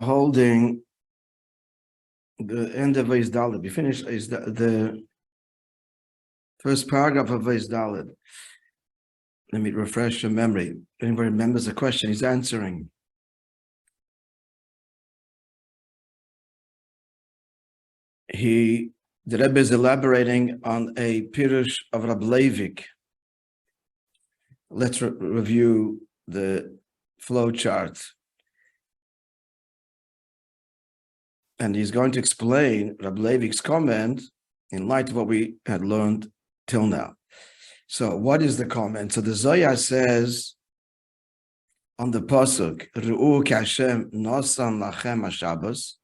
holding the end of Vayz Daled. We finished the first paragraph of Vayz Daled. Let me refresh your memory. Anybody remembers the question he's answering? The Rebbe is elaborating on a pirush of Rabbi Leivik. Let's review the flow chart. And he's going to explain Rabbi Leivik's comment in light of what we had learned till now. So what is the comment? So the Zohar says on the pasuk, Ru'u ki Hashem nosan lachem haShabbos.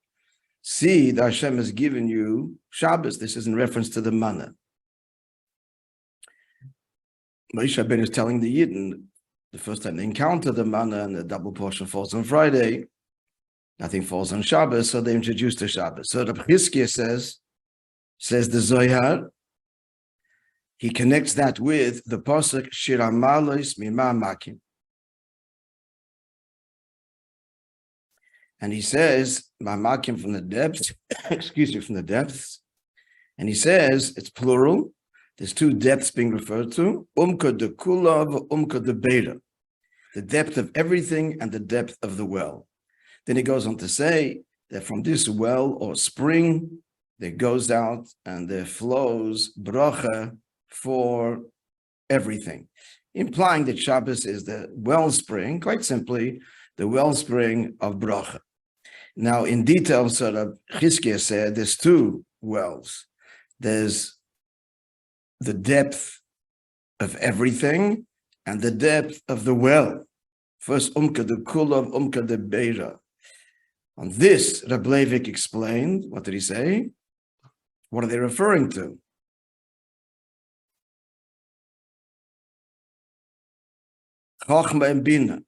See that Hashem has given you Shabbos. This is in reference to the manna. Moishe is telling the Yidden the first time they encounter the manna and the double portion falls on Friday, nothing falls on Shabbos, so they introduce the Shabbos. So Rabbi says the Zohar, he connects that with the pasuk Shir Amalos Mima Makim. And he says, Mamakim from the depths, from the depths. And he says, it's plural. There's two depths being referred to. Umka de kulav, umka de beta. The depth of everything and the depth of the well. Then he goes on to say that from this well or spring, there goes out and there flows bracha for everything. Implying that Shabbos is the wellspring, quite simply, the wellspring of bracha. Now, in detail, sort of, Chizkiah said there's two wells. There's the depth of everything and the depth of the well. First, umka de kulav, umka de beira. On this, Rabbi Leivik explained, what did he say? What are they referring to? Chachma and Bina.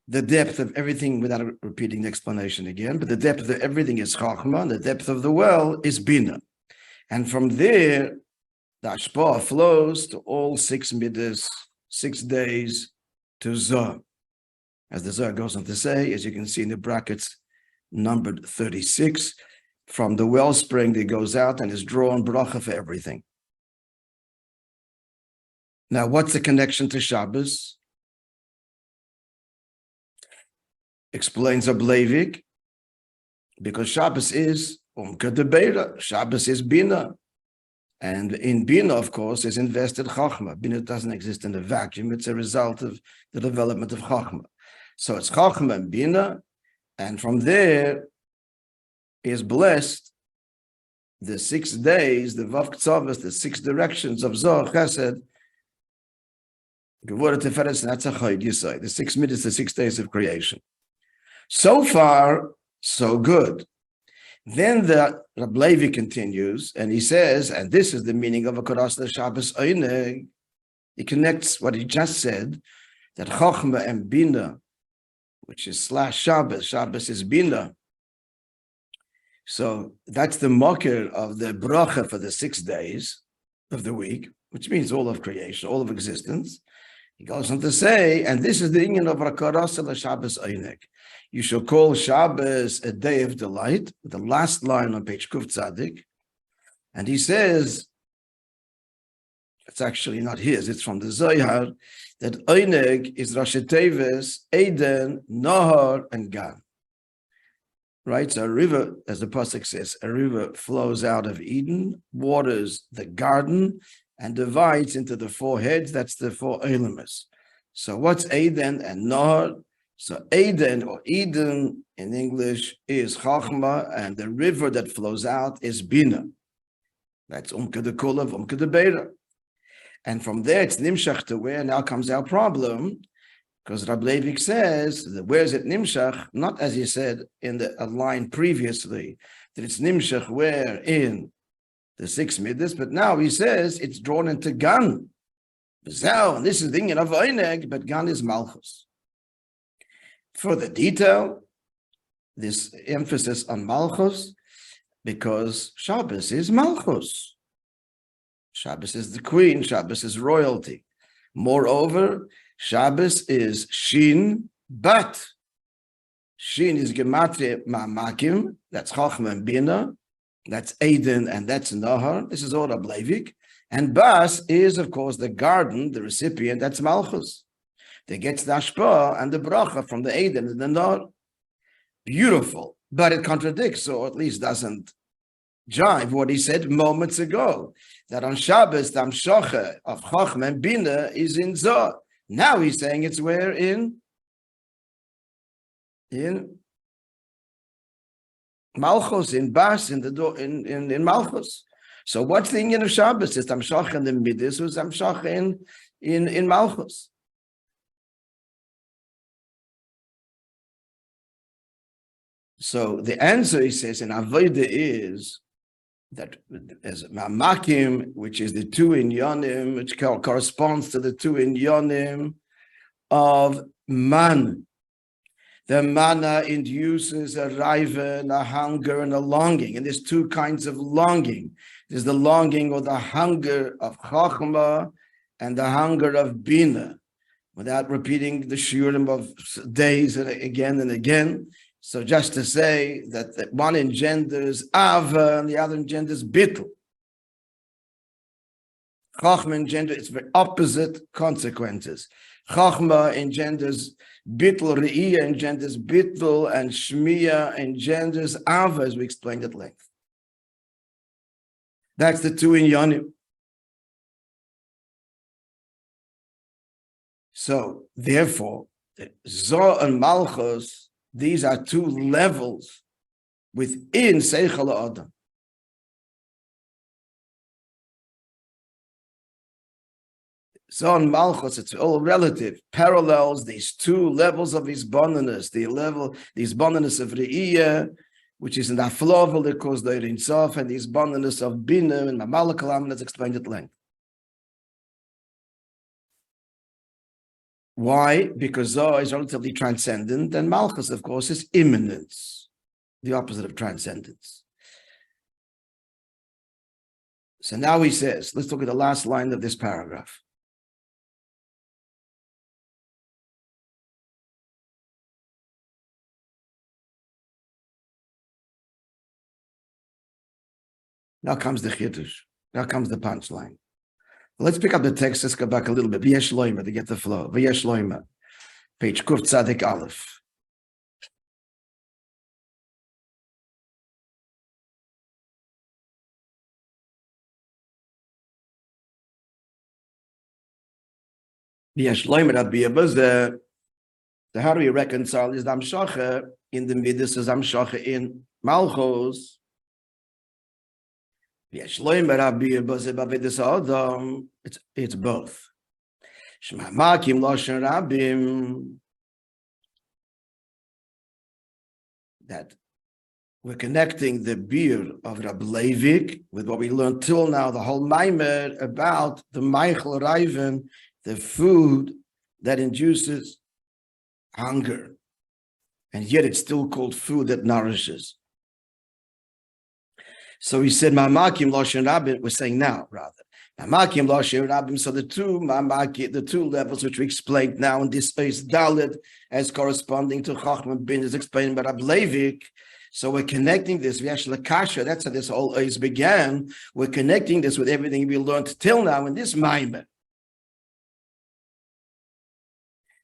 The depth of everything, without repeating the explanation again, but the depth of everything is Chachma, and the depth of the well is Bina. And from there, the Ashpah flows to all 6 middas, 6 days to Zohar. As the Zohar goes on to say, as you can see in the brackets, numbered 36, from the wellspring that goes out and is drawn bracha for everything. Now, what's the connection to Shabbos? Explains Rabbi Leivik, because Shabbos is umka de beira, Shabbos is Bina. And in Bina, of course, is invested Chachma. Bina doesn't exist in a vacuum, it's a result of the development of Chachma. So it's Chachma and Bina, and from there is blessed the 6 days, the Vav K'tzavos, the 6 directions of Zohar, Chesed, Gevurah, Tiferes, Netzach, Yisai, the 6 middas, the 6 days of creation. So far, so good. Then the Rabbi Leivik continues, and he says, and this is the meaning of a Koras Shabbos Eineg. He connects what he just said, that Chachma and Bina, which is / Shabbos, Shabbos is Bina. So that's the makir of the bracha for the 6 days of the week, which means all of creation, all of existence. He goes on to say, and this is the union of Koras Shabbos Eineg. You shall call Shabbos a day of delight, the last line on page Kuf Tzadik. And he says, it's actually not his, it's from the Zohar, that Eineg is Rashi Teves, Eden, Nahar, and Gan. Right? So a river, as the pasuk says, a river flows out of Eden, waters the garden, and divides into the 4 heads. That's the 4 Elamis. So what's Eden and Nahar? So Eden or Eden in English is Chachma, and the river that flows out is Bina. That's umka de kulav, umka de beira. And from there it's nimshach to where now comes our problem, because Rabbi Leivik says, that where is it nimshach? Not as he said in a line previously, that it's nimshach where in the 6 middas, but now he says it's drawn into Gan. And this is the thing of Eineg, but Gan is Malchus. Further detail, this emphasis on Malchus, because Shabbos is Malchus. Shabbos is the queen, Shabbos is royalty. Moreover, Shabbos is Shin Bat. Shin is gematria ma'amakim, that's Chachma and Bina, that's Eden, and that's Nahar. This is all Rabbi. And Bas is, of course, the garden, the recipient, that's Malchus. That gets the Ashpa and the Bracha from the Eden and the Nahar. Beautiful, but it contradicts, or at least doesn't jive what he said moments ago, that on Shabbos, the Amshocha of Chachma and Bina is in Zoh. Now he's saying it's where in Malchus, in Bas, in Malchus. So what's the Inyan of Shabbos? It's Amshocha in the Midas, who's Amshocha in Malchus. So the answer, he says, in Avodah is that as Ma'amakim, which is the two inyanim, which corresponds to the two inyanim of man. The manna induces a riven, a hunger, and a longing. And there's two kinds of longing. There's the longing or the hunger of Chachma and the hunger of Bina, without repeating the shiurim of days and again. So just to say that one engenders Ava and the other engenders Bittul. Chachma engenders, it's very opposite consequences. Chachma engenders Bittul, Re'iyah engenders Bittul, and Shmiya engenders Ava, as we explained at length. That's the two inyanim. So, therefore, Zoh and Malchus, these are two levels within Seichel Adam. So in Malchus, it's all relative, parallels these two levels of his boneness, these boneness of Re'iyah, which is in the Aflovel, that caused the Ein Sof, and these boneness of Bina and Mamal Kalam, that's explained at length. Why? Because Zoh is relatively transcendent, and Malchus, of course, is immanence, the opposite of transcendence. So now he says, let's look at the last line of this paragraph. Now comes the chiddush. Now comes the punchline. Let's pick up the text. Let's go back a little bit. V'yesh loima to get the flow. V'yesh loima, page Kuf Tzadik Aleph. V'yesh loima Rabbi Abuzah. So how do we reconcile this Amshocha in the Midas as Amshocha in Malchus? It's both. That we're connecting the beer of Rabbi Leivik with what we learned till now, the whole Maimer about the Meichel Reiven, the food that induces hunger, and yet it's still called food that nourishes. So he said, Ma'amakim Loshen Rabbim, we're saying now, rather. Ma'amakim Loshen Rabbim, so the two levels which we explained now in this space, Dalit, as corresponding to Chachma Bin, is explained by Rabbi Leivik. So we're connecting this, Kasha, that's how this all always began. We're connecting this with everything we learned till now in this Maimer.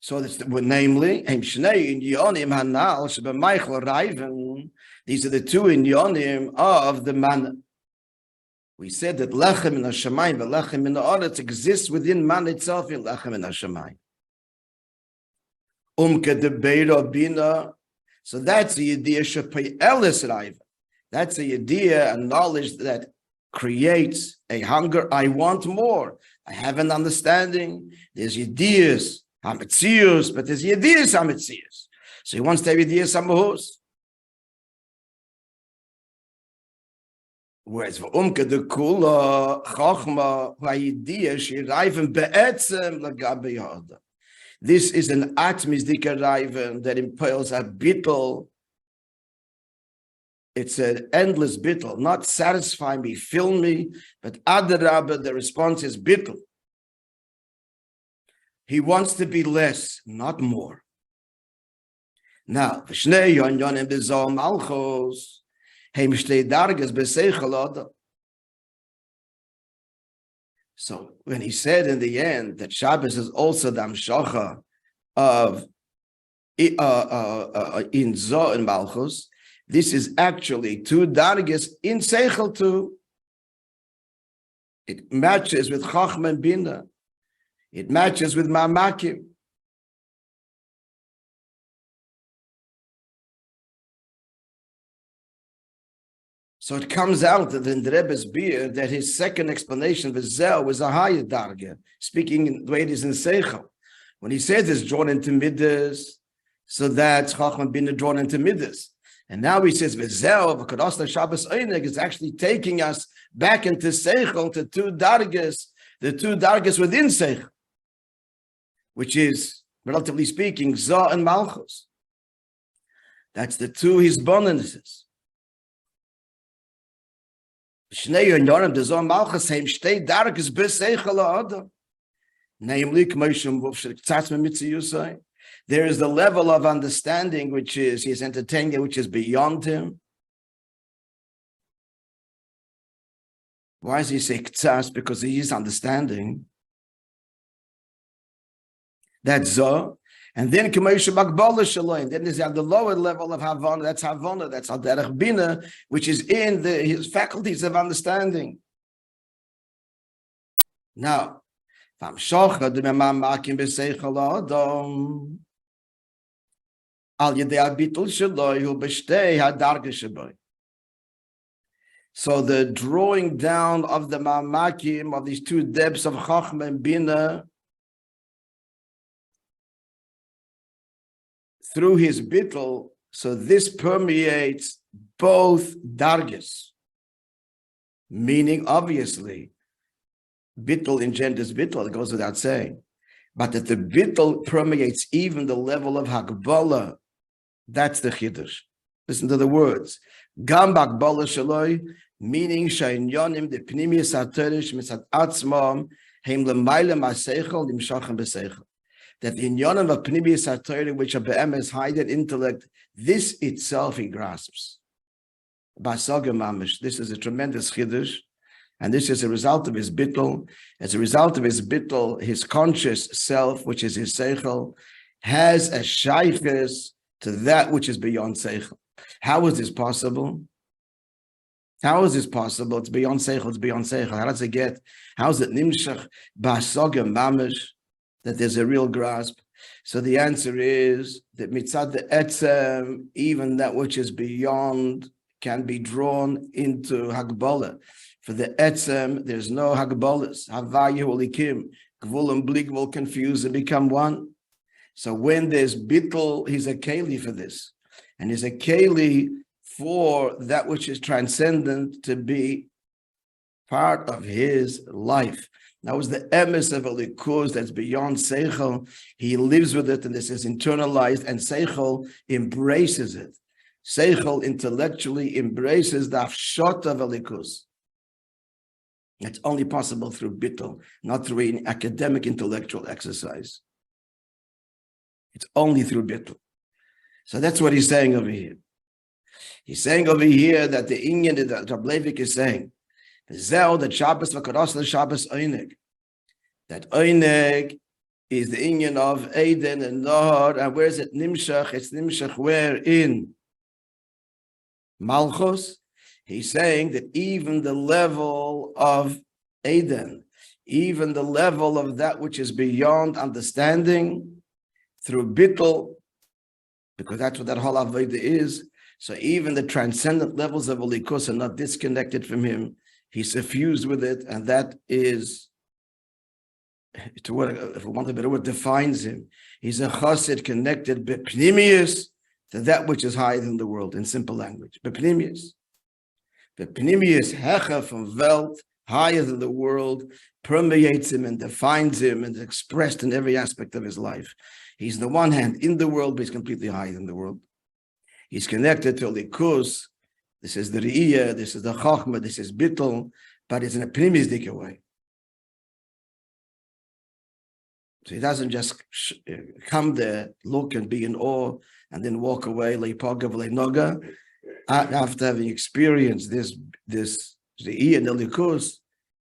So that's namely, these are the two inyonim of the manna. We said that lechem in hashamayim, but lechem in the aretz exists within man itself in lechem in hashamayim. Debeira bina. So that's the idea shapei elis raiva. That's the idea and knowledge that creates a hunger. I want more. I have an understanding. There's ideas. Hametzius, but there's Yediyas Hametzius. So he wants to have Yediyas Hamahus. Whereas for the Kula, Chachma, Vayidiyah, Shiraiven Be'etzem, Lagabe Yada. This is an Atmis Dikaraiven that impels a bittel. It's an endless bittel, not satisfy me, fill me, but Adarabba, the response is bittel. He wants to be less, not more. Now, v'shnei yonyonim b'zo malchus, heim shtei darges b'seichel adam. So when he said in the end that Shabbos is also the amshacha of in Zo and Malchus, this is actually two darges in seichel too. It matches with Chachma and Bina. It matches with Ma'amakim. So it comes out that in the Rebbe's beard that his second explanation of Zel was a higher darga, speaking in the way it is in Seichel. When he says it's drawn into Midas, so that's Chachma Bina drawn into Midas. And now he says Zel, V'kados Shabbos Einig, is actually taking us back into Seichel to two dargas, the two dargas within Seichel, which is, relatively speaking, Zoh and Malchus. That's the two hisbonuses. Shnei Yonim the Zoh Malchus heim shtei dargas b'seichel ha'adam. Namely, there is the level of understanding which is his entertainment, which is beyond him. Why does he say k'tzas? Because he is understanding. That's Zoh. And then then there's the lower level of Havana, that's Haderech Bina, which is in his faculties of understanding. Now, so the drawing down of the Ma'amakim of these two depths of Chachma and Bina through his bittul, so this permeates both dargas, meaning obviously bittul engenders bittul, it goes without saying, but that the bittul permeates even the level of Hakbala, that's the chiddush. Listen to the words. Gam Hakbala shaloi, meaning sha'inyonim de pnimius ha'terish mitzat atzmam heim l'mayla ma'seichel nimshachem b'seichel. That the inyonim of pnimius ha'terish, which are be'emes hidden intellect, this itself he grasps. Ba'saga mamish. This is a tremendous chiddush. And this is a result of his bittul. As a result of his bittul, his conscious self, which is his seichel, has a shaykhis to that which is beyond seichel. How is this possible? How is this possible? It's beyond seichel, it's beyond seichel. How does it get? How is it nimshach ba'saga mamish, that there's a real grasp? So the answer is that mitzad the etzem, even that which is beyond can be drawn into Hagbolah. For the etzem, there's no Hagbolahs. Havayu olikim, gvul and blig will confuse and become one. So when there's bittul, he's a keli for this. And he's a keli for that which is transcendent to be part of his life. That was the emes of a likus that's beyond seichel. He lives with it, and this is internalized, and seichel embraces it. Seichel intellectually embraces the afshot of a likus. It's only possible through bittul, not through an academic intellectual exercise. It's only through bittul. So that's what he's saying over here. He's saying over here that the inyan that Rabbi is saying, that Shabbos v'kados Shabbos Einig, that Einig is the inyan of Eden and Nahar, and where is it nimshach? It's nimshach where in Malchus. He's saying that even the level of Eden, even the level of that which is beyond understanding through bittul, because that's what that whole avodah is. So even the transcendent levels of Alikus are not disconnected from him. He's suffused with it, and that is, to what, if we want a better word, defines him. He's a chassid connected bepnimius to that which is higher than the world, in simple language. Bepnimius. Bepnimius hecha from Welt, higher than the world, permeates him and defines him and is expressed in every aspect of his life. He's on the one hand in the world, but he's completely higher than the world. He's connected to Likus. This is the Re'iyah, this is the Chachma, this is Bittul, but it's in a pneumistic way. So he doesn't just come there, look and be in awe, and then walk away like Pogav like Noga. After having experienced this the and the Likus,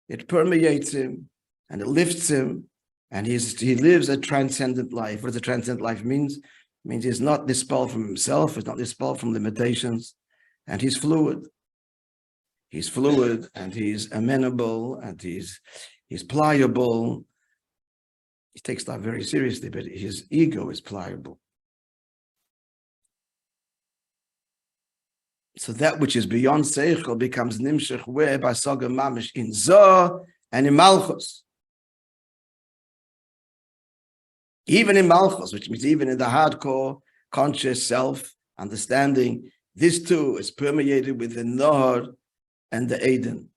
it permeates him and it lifts him, and he lives a transcendent life. What does a transcendent life means? It means he's not dispelled from himself, he's not dispelled from limitations, and he's fluid. He's fluid and he's amenable and he's pliable. He takes that very seriously, but his ego is pliable. So that which is beyond Seichel becomes Nimshech where by Saga Mamish in Zoh and in Malchus. Even in Malchus, which means even in the hardcore conscious self understanding, this too is permeated with the Nor and the Eden.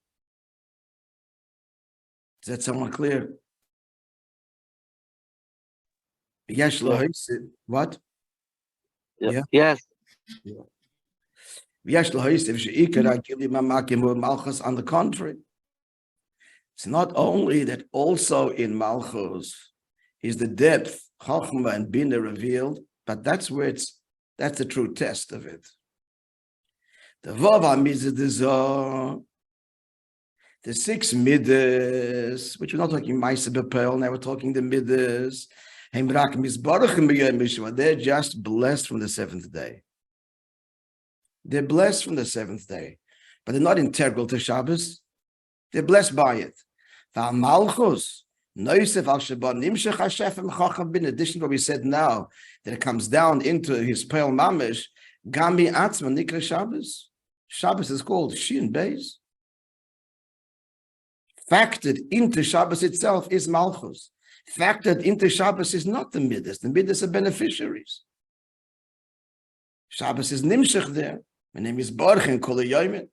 Is that somewhat clear? Yes, what? Yeah. Yes. Yeah. On the contrary, it's not only that also in Malchus is the depth, Chochmah and Bina revealed, but that's the true test of it. The Vav is the Zoh, the 6 Midas, which we're not talking Maisa B'Peil, now we're talking the Midas. They're just blessed from the 7th day. They're blessed from the 7th day, but they're not integral to Shabbos. They're blessed by it. In addition to what we said now, that it comes down into his Peil Mamish, Gami Atzma Nikra Shabbos. Shabbos is called Shin Beis. Factored into Shabbos itself is Malchus. Factored into Shabbos is not the Midas. The Midas are beneficiaries. Shabbos is Nimshech there. My name is Baruch and Kol Yomin.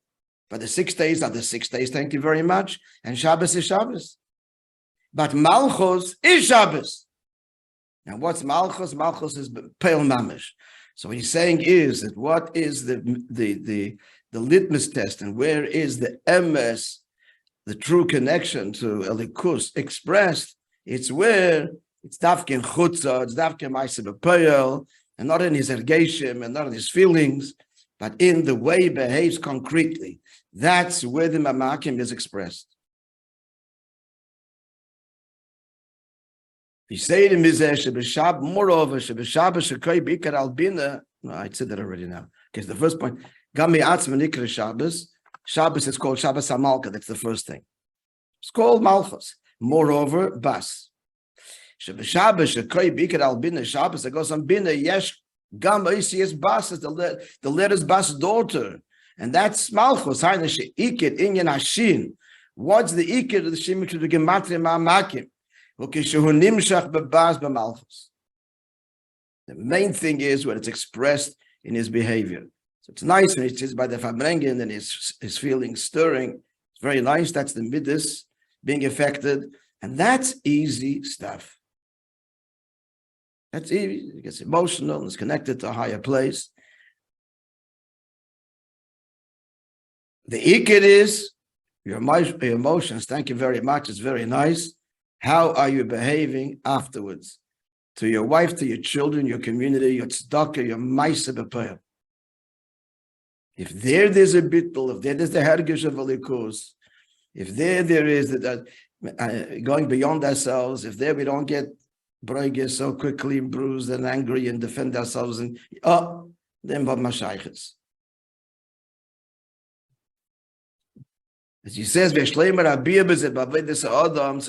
But the 6 days are the 6 days, thank you very much. And Shabbos is Shabbos. But Malchus is Shabbos. Now what's Malchus? Malchus is Peil Mamish. So what he's saying is that what is the litmus test and where is the emes, the true connection to Elikus expressed? It's where it's Davke Chutza, it's Davke Maisa B'Peil, and not in his ergeshim and not in his feelings, but in the way he behaves concretely. That's where the mamakim is expressed. We say to Mizeh, moreover, no, I said that already now. Okay, the first point, Gami Atzma Nikra Shabbos. Shabbos is called Shabbos HaMalka, that's the first thing. It's called Malchus. Moreover, Bas. Shabbos that goes on Bina, Yesh Gam Oisius Bas is the letters Bas daughter. And that's Malchus. What's the Ikir of the Shemit to the Gematria Ma'amakim? The main thing is when it's expressed in his behavior. So it's nice when it says by the Fabrengen and his feelings stirring. It's very nice. That's the Midas being affected. And that's easy stuff. That's easy. It gets emotional and it's connected to a higher place. The ikid is your emotions. Thank you very much. It's very nice. How are you behaving afterwards? To your wife, to your children, your community, your tzedakah, your ma'aseh b'peil. If there's a bittul, if there's the hergish of alikus, if there is that going beyond ourselves, if there we don't get broiges so quickly bruised and angry and defend ourselves, and then what mashayches. As he says, so the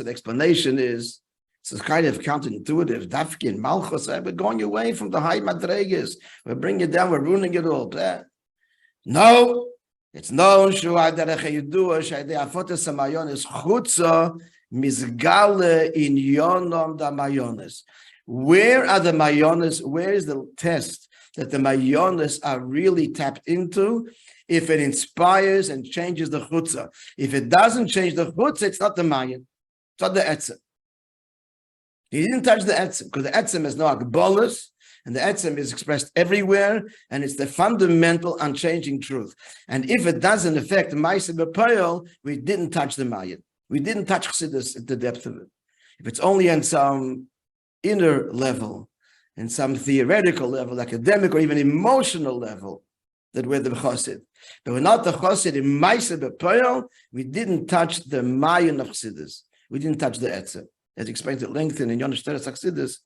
explanation is, it's kind of counterintuitive. Dafkin, Malchus, we're going away from the high madregas. We're bringing it down, we're ruining it all. No, it's known, where are the mayones? Where is the test that the mayones are really tapped into? If it inspires and changes the chutzah. If it doesn't change the chutzah, it's not the mayon. It's not the etzem. He didn't touch the etzem because the etzem is no agbolus, and the etzem is expressed everywhere, and it's the fundamental unchanging truth. And if it doesn't affect ma'aseh b'peil, we didn't touch the mayon. We didn't touch chassidus at the depth of it. If it's only in some inner level, and some theoretical level, academic or even emotional level, that we're the chassid. But we're not the chassid in Moishe b'Poel. We didn't touch the mayan of chassidus. We didn't touch the etzem. As explained at length in Yonash Teres Chassidus.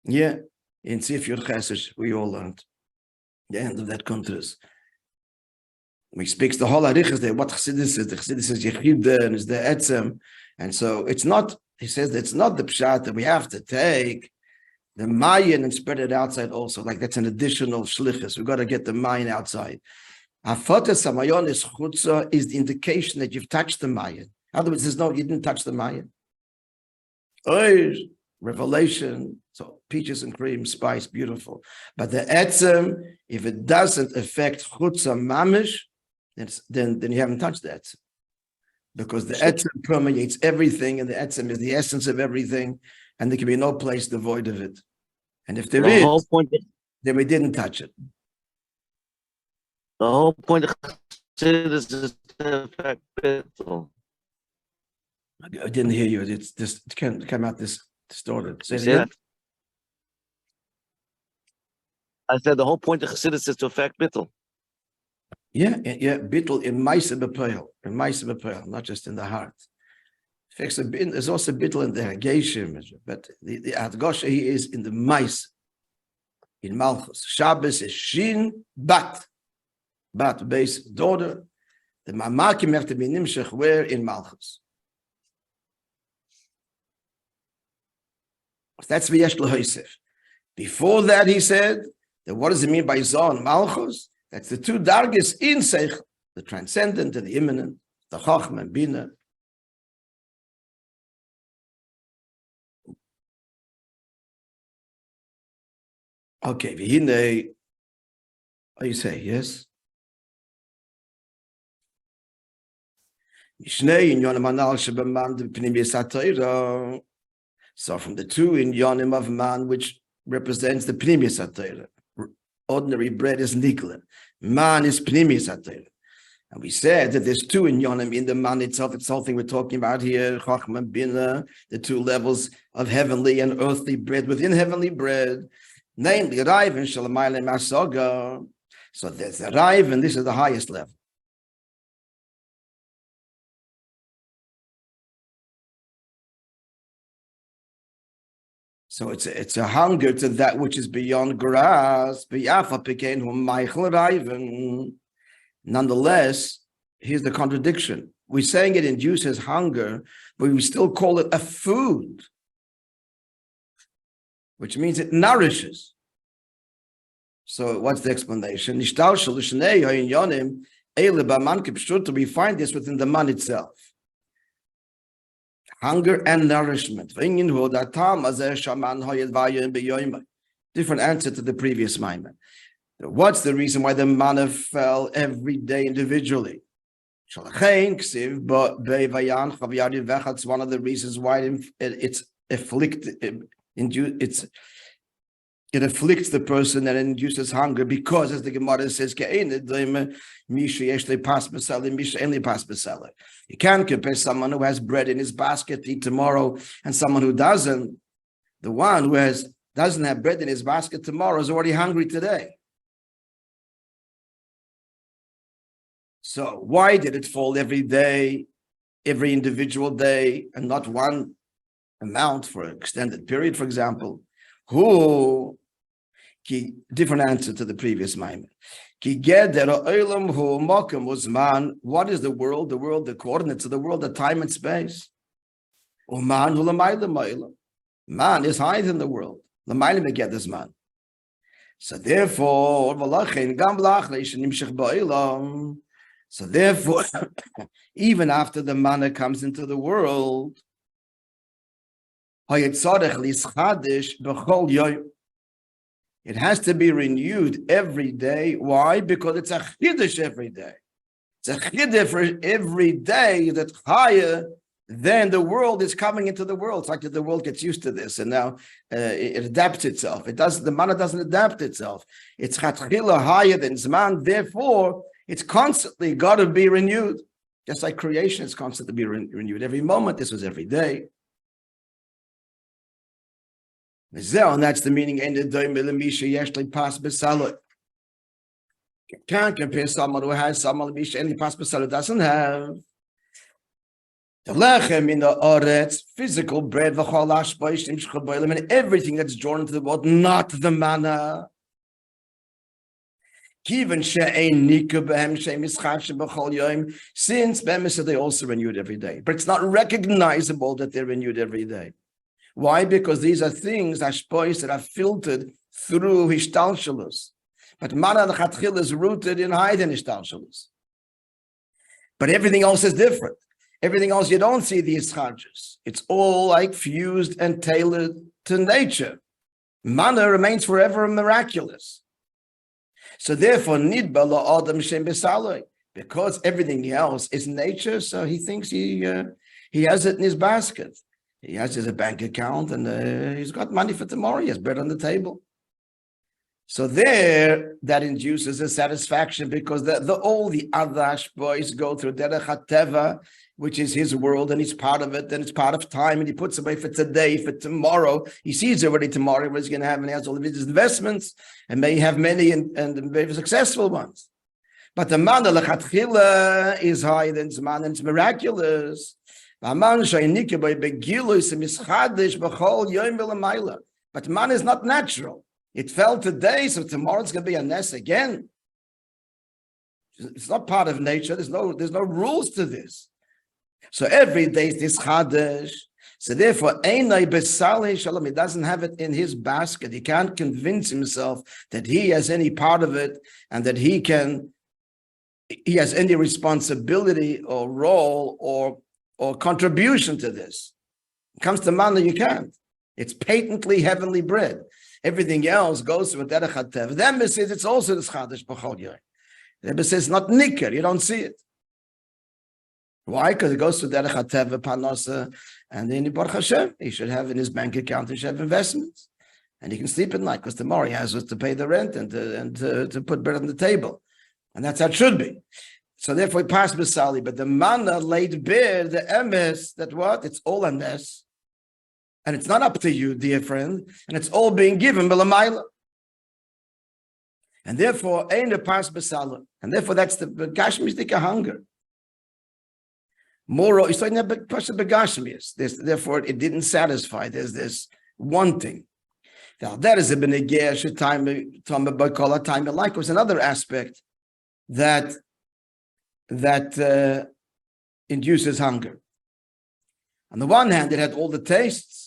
Yeah, in Sif Yud Chesed, we all learned the end of that contrast. We speaks the whole arichas there. What chassidus is? The chassidus is yechida and is the etzem, and so it's not. He says it's not the pshat that we have to take the mayan and spread it outside also. Like that's an additional shlichus. We've got to get the mayan outside. Hafotas hamayon is chutza is the indication that you've touched the mayan. In other words, there's no, you didn't touch the mayan. Revelation, so peaches and cream, spice, beautiful. But the etzem, if it doesn't affect chutza mamish, then you haven't touched the etzem. Because the etzem permeates everything, and the etzem is the essence of everything, and there can be no place devoid of it. And if there is, then we didn't touch it. The whole point of chassidus is to affect bittul. I didn't hear you. It's just it can't come out this distorted. Say it Yeah. again. I said the whole point of chassidus is to affect bittul. Yeah. Bittul in Moishe b'Poel, not just in the heart. There's also bittul in the Hageshim, but the Adgosha he is in the Moishe, in Malchus. Shabbos is Shin Bat base daughter. The Mamakim have to be Nimshech where in Malchus. That's V'yesh L'Hoisef. Before that, he said that what does it mean by Zon Malchus? That's the two dargis in Seichel, the transcendent and the immanent, the Chachma and Bina. Okay, V'hinei, what you say, yes? Mishnei in Yonim Anal Shebeman de Pnimius HaTorah. So from the two in Yonim of man, which represents the Pnimius HaTorah. Ordinary bread is Nikla. Man is Pnimius HaTorah. And we said that there's two in Yonim, in the man itself. It's something we're talking about here, Chachma Bina, the two levels of heavenly and earthly bread within heavenly bread, namely Raiv and Shalamayla Masoga. So there's the Raiv, and this is the highest level. So it's a hunger to that which is beyond grasp. Nonetheless, here's the contradiction. We're saying it induces hunger, but we still call it a food, which means it nourishes. So what's the explanation? We find this within the man itself. Hunger and nourishment. Different answer to the previous Maimon. What's the reason why the manna fell every day individually? It's one of the reasons why it's afflicted. It afflicts the person and induces hunger because, as the Gemara says, you can't compare someone who has bread in his basket to eat tomorrow and someone who doesn't. The one who doesn't have bread in his basket tomorrow is already hungry today. So why did it fall every day, every individual day, and not one amount for an extended period, for example? Different answer to the previous Maimon. What is the world? The world, the coordinates of the world, the time and space. Man is higher than the world. So therefore, even after the manna comes into the world, it has to be renewed every day. Why? Because it's a chiddush every day. It's a chiddush for every day that's higher than the world is coming into the world. It's like that the world gets used to this, and now it adapts itself. The manna doesn't adapt itself. It's chatchila higher than zman. Therefore, it's constantly got to be renewed. Just like creation is constantly be renewed every moment. This was every day. And that's the meaning. Can't compare someone who has someone any possible doesn't have. The lechem in the oretz, physical bread, and everything that's drawn into the world, not the manna. Since they also renewed every day, but it's not recognizable that they're renewed every day. Why? Because these are things, ashpois, that are filtered through hishtalshalus. But manna l'chatchil is rooted in hidden hishtalshalus. But everything else is different. Everything else, you don't see these charges. It's all like fused and tailored to nature. Manna remains forever miraculous. So therefore, nidba la'adam shem b'saloi, because everything else is nature, so he thinks he has it in his basket. He has his bank account, and he's got money for tomorrow. He has bread on the table. So there, that induces a satisfaction, because all the other boys go through derech hateva, which is his world, and he's part of it, and it's part of time, and he puts away for today, for tomorrow. He sees already tomorrow what he's going to have, and he has all of his investments, and may have many and very successful ones. But the manna l'chatchila is higher than Zman, and it's miraculous. But man is not natural. It fell today, so tomorrow it's going to be a ness again. It's not part of nature. There's no rules to this. So every day is this chadash. So therefore, einay besale shalom. He doesn't have it in his basket. He can't convince himself that he has any part of it, and that he has any responsibility or role or contribution to this. It comes to manna, you can't. It's patently heavenly bread. Everything else goes to a derech hatev. The Rebbe says it's also this chadash b'chol yoy. The Rebbe says not nicker, you don't see it. Why? Because it goes to derech hatev panosa, and then Baruch Hashem, he should have in his bank account, he should have investments, and he can sleep at night, because tomorrow he has to pay the rent and to put bread on the table, and that's how it should be. So therefore, he passed besali, but the manna laid bare the emes that what? It's all a ness. And it's not up to you, dear friend, and it's all being given b'lamayla. And therefore, ain't a pass besala. And therefore, that's the gashmistic hunger. More, it's like therefore, it didn't satisfy. There's this wanting. Now, that is a benegeh time like was another aspect that induces hunger. On the one hand, it had all the tastes.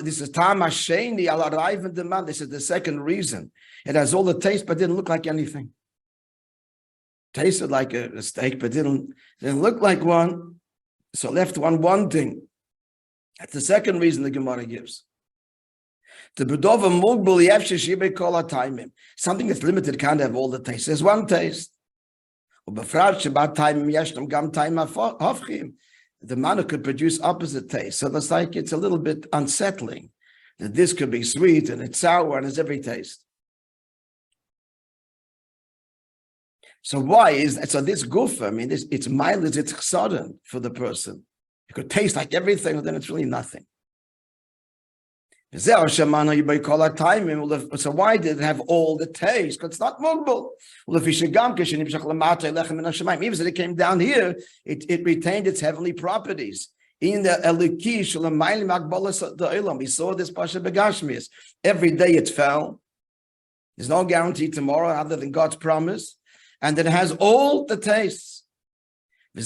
This is Tam Hasheni al arrive in the man. This is the second reason. It has all the taste, but didn't look like anything. Tasted like a steak, but didn't look like one. So left one wanting. That's the second reason the Gemara gives. Something that's limited can't have all the taste. There's one taste. The manna could produce opposite taste. So that's like it's a little bit unsettling. That this could be sweet and it's sour and it's every taste. So why is that? So this gufa, I mean, it's mild, it's sudden for the person. It could taste like everything, but then it's really nothing. So why did it have all the taste? Because it's not mugba. Even as it came down here, it retained its heavenly properties. In the we saw this pasha begashmias. Every day it fell. There's no guarantee tomorrow other than God's promise, and it has all the tastes. And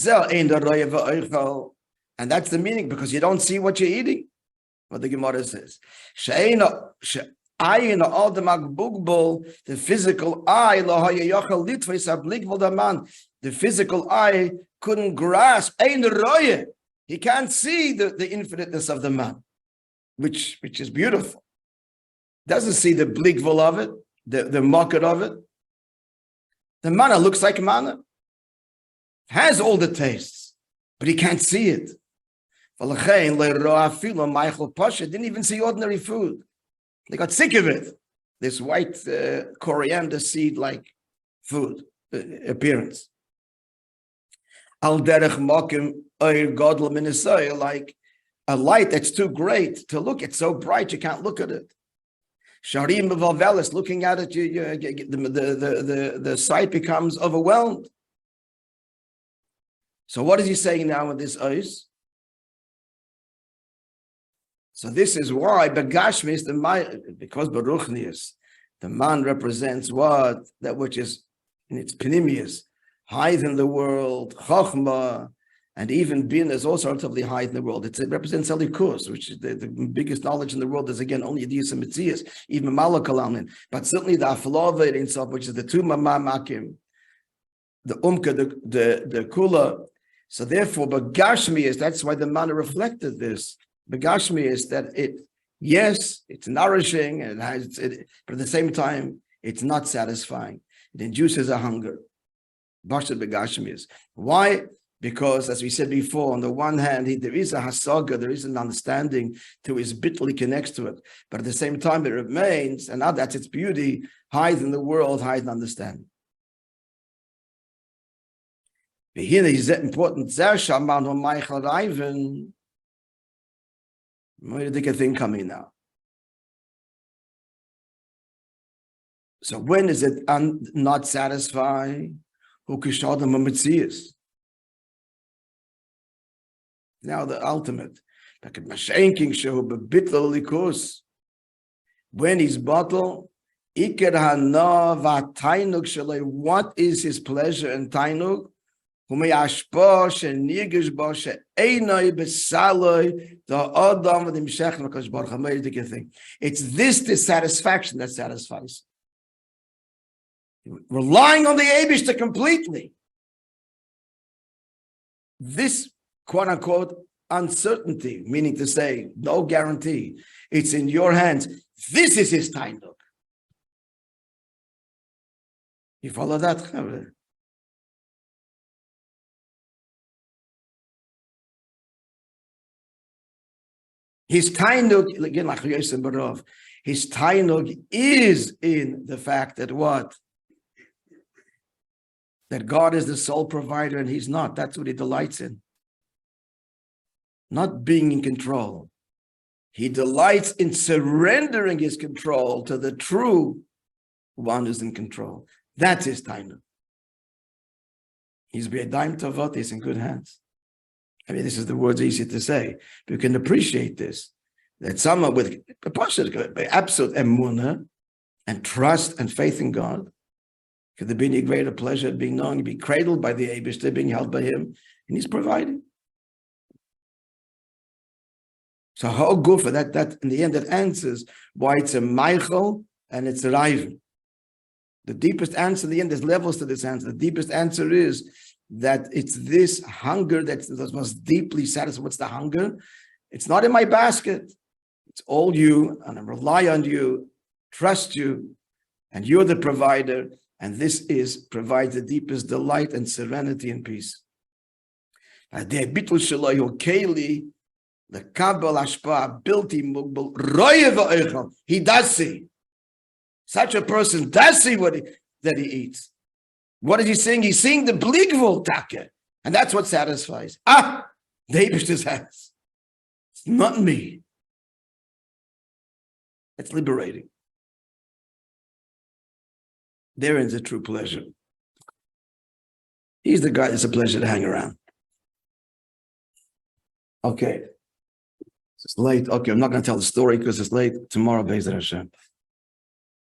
that's the meaning, because you don't see what you're eating. What the Gemara says, the physical eye, the physical eye couldn't grasp. He can't see the infiniteness of the man, which is beautiful. Doesn't see the blikvul of it, the market of it. The manna looks like manna, has all the tastes, but he can't see it. Didn't even see ordinary food. They got sick of it. This white coriander seed-like food appearance. Al derech makim oir godel min Yisrael, like a light that's too great to look. It's so bright you can't look at it. Sharim Vavelis, looking at it, the sight becomes overwhelmed. So what is he saying now in this ois? So this is why Begashmi is because Baruchnius, the man represents what? That which is in its panimius, high in the world, Chochmah, and even Bin is also relatively high in the world. It represents Elikus, which is the biggest knowledge in the world is again only the Yisam Mitzias, even Malakalamin. But certainly the Aflava in itself, which is the two Mamakim, the Umka, the Kula. So therefore, Begashmi is, that's why the manna reflected this. Begashmi is that yes, it's nourishing and but at the same time, it's not satisfying. It induces a hunger. Bashat Begashmi is. Why? Because, as we said before, on the one hand, there is a hasaga, there is an understanding to his bitterly connects to it. But at the same time, it remains, and now that's its beauty, hides in the world, hides in understanding. Here is important. Thing coming now. So when is it not satisfying? Who kishadam mitzias? Now the ultimate. When he's bottled, what is his pleasure and tainug? It's this dissatisfaction that satisfies. Relying on the Eibishter completely. This quote unquote uncertainty, meaning to say no guarantee, it's in your hands. This is his tainug. You follow that? His tainug, again, like Yosef Barov, his tainug is in the fact that what? That God is the sole provider and he's not. That's what he delights in. Not being in control. He delights in surrendering his control to the true one who's in control. That's his tainug. He's b'yadayim tovot, he's in good hands. I mean, this is the words easy to say. But you can appreciate this. That someone with absolute emunah and trust and faith in God, could there be any greater pleasure at being known, be cradled by the Eibishter, being held by him, and he's providing. So how good for that in the end that answers why it's a Michael and it's a Raven. The deepest answer in the end, there's levels to this answer. The deepest answer is that it's this hunger that's most deeply satisfied. What's the hunger? It's not in my basket. It's all you, and I rely on you, trust you, and you're the provider, and this provides the deepest delight and serenity and peace. He does see. Such a person does see that he eats. What is he saying? He's seeing the bligvul take, and that's what satisfies. The Eibishter's hands. It's not me. It's liberating. Therein is a true pleasure. He's the guy that's a pleasure to hang around. Okay. It's late. Okay, I'm not going to tell the story because it's late. Tomorrow, Be'ezrat Hashem.